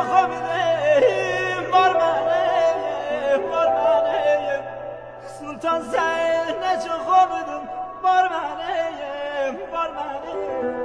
hamideyim, var benim, var benim. Sultan sen ne çok hamidin, var benim, var benim.